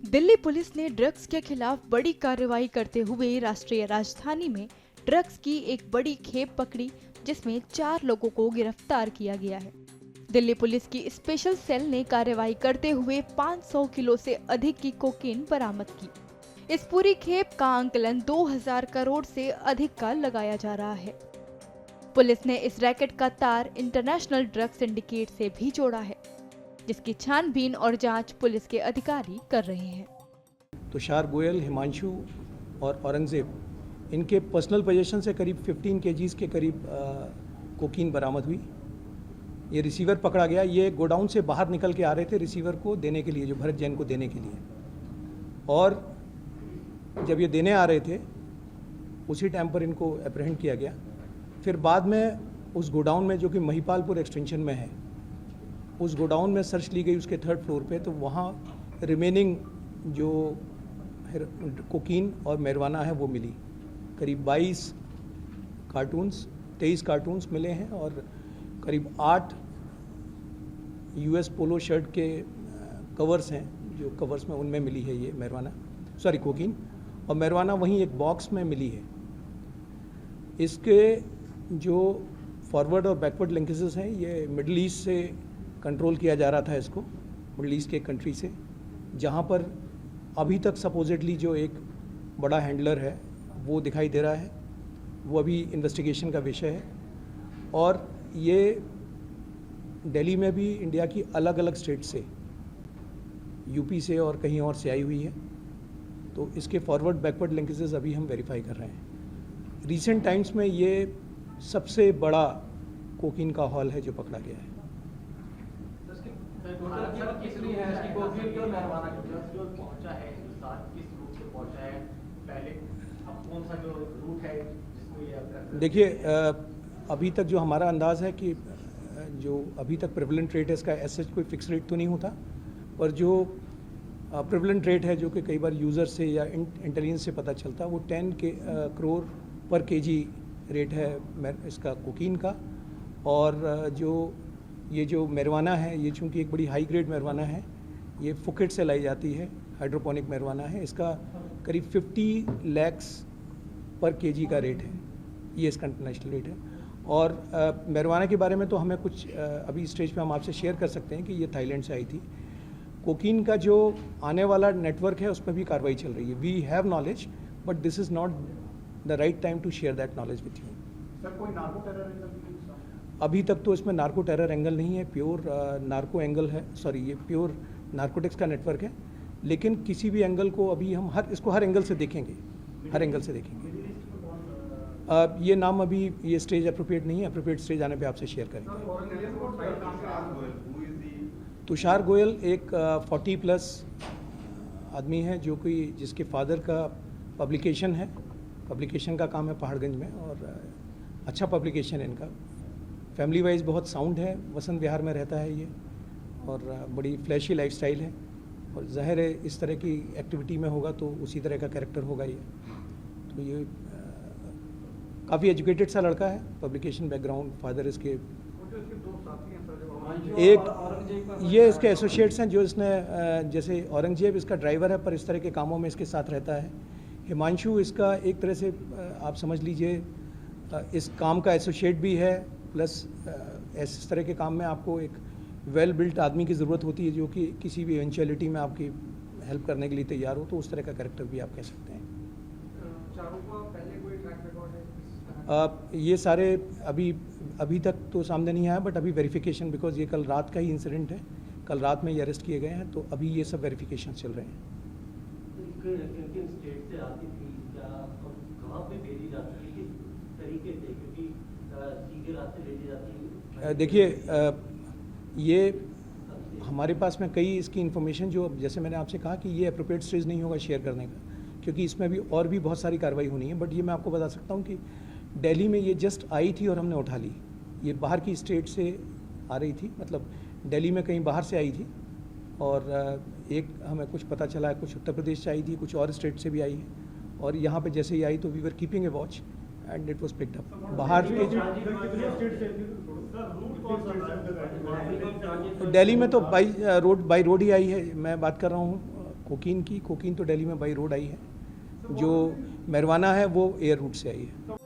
Delhi police ने drugs के खिलाफ बड़ी कार्रवाई करते हुए राष्ट्रीय राजधानी में ड्रग्स की एक बड़ी खेप पकड़ी, जिसमें 4 लोगों को गिरफ्तार किया गया है। दिल्ली पुलिस की स्पेशल सेल ने कार्रवाई करते हुए 500 किलो से अधिक की कोकीन बरामद की। इस पूरी खेप का आंकलन 2000 करोड़ से अधिक का लगाया जा रहा है। पुलिस ने इस रैकेट का तार इंटरनेशनल ड्रग सिंडिकेट से भी जोड़ा है, जिसकी छानबीन और जांच पुलिस के अधिकारी कर रहे हैं। तुषार गोयल, हिमांशु और औरंगजेब, इनके पर्सनल पोजीशन से करीब 15 केजीज के करीब कोकीन बरामद हुई। ये रिसीवर पकड़ा गया। ये गोडाउन से बाहर निकल के आ रहे थे रिसीवर को देने के लिए, जो भरत जैन को देने के लिए, और जब ये देने आ रहे थे उसी टाइम पर इनको अप्रहेंड किया गया। फिर बाद में उस गोडाउन में, जो कि महिपालपुर एक्सटेंशन में है, उस गोडाउन में सर्च ली गई उसके 3rd फ्लोर पे, तो वहाँ रिमेनिंग जो कोकीन और मैरिजुआना है वो मिली। करीब 22 कार्टून्स, 23 कार्टून्स मिले हैं और करीब 8 US पोलो शर्ट के कवर्स हैं, जो कवर्स में उनमें मिली है ये कोकीन, और मैरिजुआना वहीं एक बॉक्स में मिली है। इसके जो फॉरवर्ड और बैकवर्ड लिंकेजेस हैं, ये मिडल ईस्ट से कंट्रोल किया जा रहा था इसको, मिडल ईस्ट के कंट्री से, जहाँ पर अभी तक सपोजिटली जो एक बड़ा हैंडलर है वो दिखाई दे रहा है। वो अभी इन्वेस्टिगेशन का विषय है। और ये दिल्ली में भी इंडिया की अलग अलग स्टेट से, यूपी से और कहीं और से आई हुई है। तो इसके फॉरवर्ड बैकवर्ड लिंकेजेस अभी हम वेरीफाई कर रहे हैं। रीसेंट टाइम्स में ये सबसे बड़ा कोकीन का हॉल है जो पकड़ा गया है। देखिए, अभी तक जो हमारा अंदाज़ है कि जो अभी तक प्रेवलेंट रेट है इसका, ऐसे कोई फिक्स रेट तो नहीं होता, पर जो प्रेवलेंट रेट है, जो कि कई बार यूज़र से या इंटेलिजेंस से पता चलता, वो 10 करोड़ पर केजी रेट है इसका कोकीन का। और ये जो मैरिजुआना है, ये चूँकि एक बड़ी हाई ग्रेड मैरिजुआना है, ये फुकेट से लाई जाती है, हाइड्रोपोनिक मैरिजुआना है। इसका करीब 50 लाख पर केजी का रेट है, ये इसका इंटरनेशनल रेट है। और मैरिजुआना के बारे में तो हमें कुछ अभी स्टेज पे हम आपसे शेयर कर सकते हैं कि ये थाईलैंड से आई थी। कोकीन का जो आने वाला नेटवर्क है उस पर भी कार्रवाई चल रही है। We have knowledge, but this is not the right time to share that knowledge with you. Sir, कोई नार्को टेरर एंगल? अभी तक तो इसमें नार्को टेरर एंगल नहीं है, प्योर नार्को एंगल है। सॉरी, ये प्योर नार्कोटिक्स का नेटवर्क है। लेकिन किसी भी एंगल को अभी हम इसको हर एंगल से देखेंगे, हर एंगल से देखेंगे। ये नाम अभी, ये स्टेज अप्रोप्रिएट नहीं है, अप्रोप्रिएट स्टेज आने पे आपसे शेयर करेंगे। तुषार गोयल एक 40+ आदमी है, जो कि जिसके फादर का पब्लिकेशन है, पब्लिकेशन का काम है पहाड़गंज में, और अच्छा पब्लिकेशन है इनका। फैमिली वाइज बहुत साउंड है, वसंत विहार में रहता है ये, और बड़ी फ्लैशी लाइफस्टाइल है, और ज़ाहिर है इस तरह की एक्टिविटी में होगा तो उसी तरह का कैरेक्टर होगा ये। तो ये काफ़ी एजुकेटेड सा लड़का है, पब्लिकेशन बैकग्राउंड, फादर इसके एक ये इसके एसोसिएट्स हैं, जो इसने जैसे औरंगजेब इसका ड्राइवर है, पर इस तरह के कामों में इसके साथ रहता है। हिमांशु इसका एक तरह से आप समझ लीजिए इस काम का एसोसिएट भी है, प्लस इस तरह के काम में आपको एक वेल बिल्ट आदमी की ज़रूरत होती है, जो कि किसी भी इवेंचुअलिटी में आपकी हेल्प करने के लिए तैयार हो। तो उस तरह का कैरेक्टर भी आप कह सकते हैं। चारों का पहले कोई ट्रैक रिकॉर्ड है? ये सारे अभी तक तो सामने नहीं आया, बट अभी वेरिफिकेशन, बिकॉज ये कल रात का ही इंसिडेंट है, कल रात में ये अरेस्ट किए गए हैं, तो अभी ये सब वेरिफिकेशन चल रहे हैं। स्टेट से आती थी क्या, कहाँ पे भेजी जाती है, किस तरीके से, क्योंकि सीधे रास्ते भेजी जाती है? देखिए, ये हमारे पास में कई इसकी इन्फॉर्मेशन, जो जैसे मैंने आपसे कहा कि ये अप्रोप्रिएट स्टेज नहीं होगा शेयर करने का, क्योंकि इसमें भी और भी बहुत सारी कार्रवाई होनी है। बट ये मैं आपको बता सकता हूँ कि दिल्ली में ये जस्ट आई थी और हमने उठा ली। ये बाहर की स्टेट से आ रही थी, मतलब दिल्ली में कहीं बाहर से आई थी, और एक हमें कुछ पता चला है कुछ उत्तर प्रदेश से आई थी, कुछ और स्टेट से भी आई है, और यहाँ पे जैसे ही आई तो we were keeping a watch and it was picked up. बाहर के दिल्ली में तो बाई रोड ही आई है। मैं बात कर रहा हूँ कोकीन की। कोकीन तो दिल्ली में बाई रोड आई है। जो marijuana है वो एयर रूट से आई है।